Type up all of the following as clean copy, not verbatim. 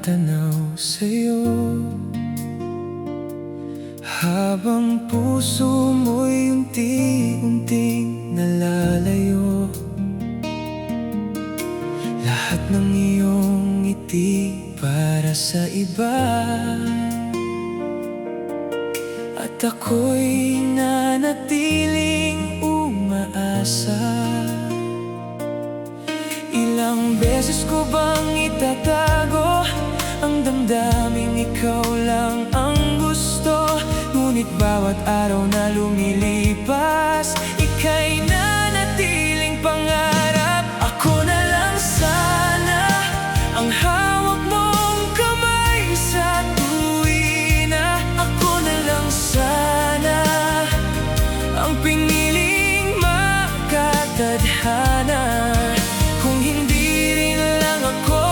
tumatanaw sa'yo, habang puso mo'y unti-unting nalalayo. Lahat ng iyong ngiti para sa iba, at ako'y nanatiling umaasa. Ilang beses ko bang itatago ang damdaming ikaw lang ang gusto? Ngunit bawat araw na lumilipas, ika'y nanatiling pangarap. Ako na lang sana ang hawak mong kamay sa tuwina. Ako na lang sana ang piniling makatadhana. Kung hindi rin lang ako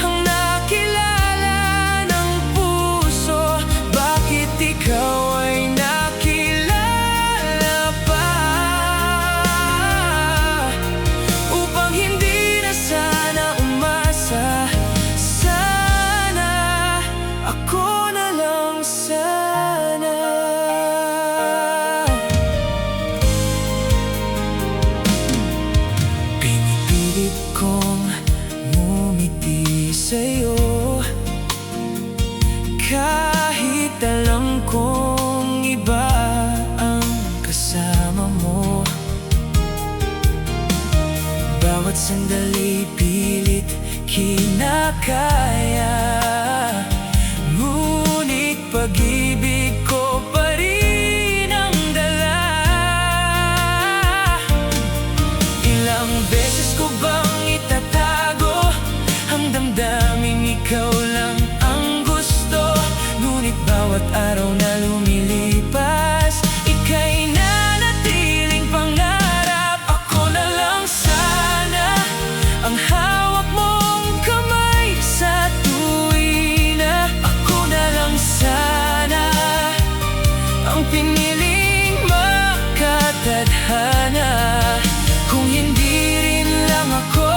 ang nakilala ng puso, bakit ikaw ay nakilala pa? Upang hindi na sana umasa, sana ako na lang sana. Pinipilit kong ngumiti sa'yo, kahit alam kong iba ang kasama mo. Bawat sandali pilit kinakaya, ngunit pag-ibig ko pa rin ang dala. Ilang beses ko bang itatago ang damdaming ikaw lang ang gusto? Ngunit bawat araw na lumilipas, ika'y nanatiling pangarap. Ako na lang sana ang hawak mong kamay sa tuwina. Ako na lang sana ang piniling makatadhana. Kung hindi rin lang ako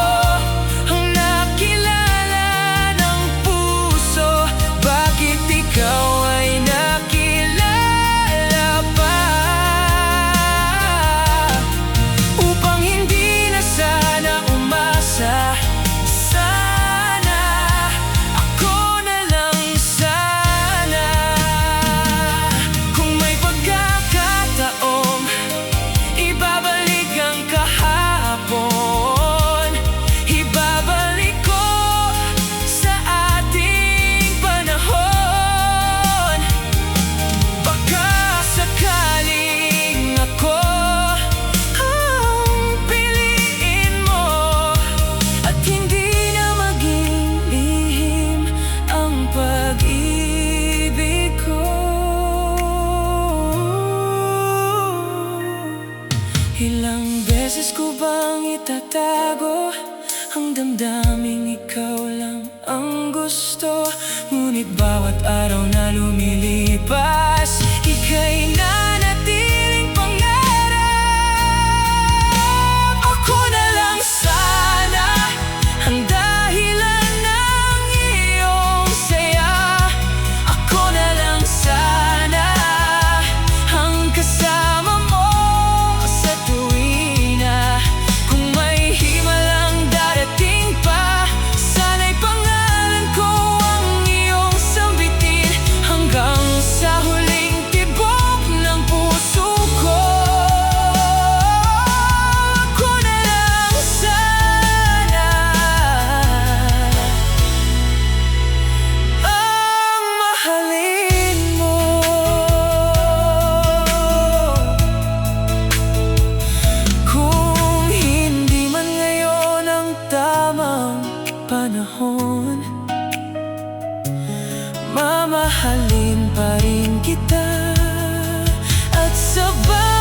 ang nakilala ng puso, bakit ikaw ay nakilala pa? Upang hindi na sana umasa, sana ako na lang sana. Kung may pagkakataong ibabalik ang kahapon, ibabalik ko sa ating panahon. Baka sakaling ako ang piliin mo, at hindi na maging lihim ang pag-ibig ko. Ilang beses ko bang itatago ang damdaming ikaw lang ang gusto? Ngunit bawat araw na lumilipas, ika'y nanatiling pangarap. Ako na lang sana ang dahilan ng iyong saya. Ako na lang sana ang kasama mo sa tuwina. Kung may himalang darating pa, sana'y pangalan ko ang iyong sambitin hanggang sa huling tibok ng puso ko. Ako na lang sana ang mahalin mo. Kung hindi man ngayon ang tamang panahon, mamahalin pa rin kita at sabay